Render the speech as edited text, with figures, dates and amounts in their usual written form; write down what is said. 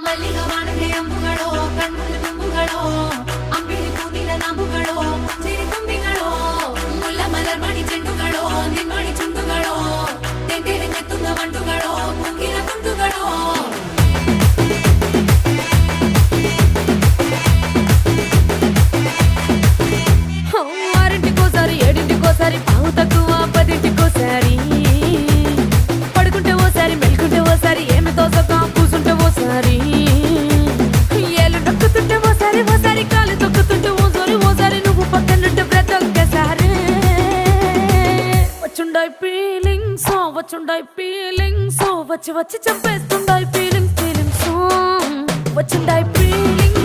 ಮಲ್ಲಿಗ ವಾಣಗೆ ಅಂಬುಗಳೋ ಕಣ್ಣುಗಳ ತುಂಬುಗಳೋ ಅಂಬಿಳಿ ಕೂದಿನ ನಂಬುಗಳೋ ಚಿರಿ ತುಂಬಿಗಳೋ ಮುಲ್ಲ ಮಲರ್ ಮಣಿ ಚೆಂಡುಗಳೋ ನಿನ್ಮಣಿ ಚುಂಡುಗಳೋ ತೆಂಡೆರೆ ಕೆತ್ತುಂಗ ಮಂಟುಗಳೋ ಕುಂಗಿನ ತುಂಡುಗಳೋ ఆరింటికోసారి ఏడింటికోసారి పావు తక్కువ పదింటికోసారి పడుకుంటే ఓసారి మెలుకుంటే ఓసారి ఏమి తోసక కూసుంటే ఓసారి ఏళ్ళు నొక్కుతుంటే ఓసారి ఓసారి కాలు తొక్కుతుంటే ఓసారి నువ్వు పక్కనుంటే బ్రతొక్కసారి వచ్చుండాయి ఫీలింగ్స్ వచ్చి వచ్చి చంపేస్తుండాయి ఫీలింగ్స్ వచ్చిండాయి ఫీలింగ్స్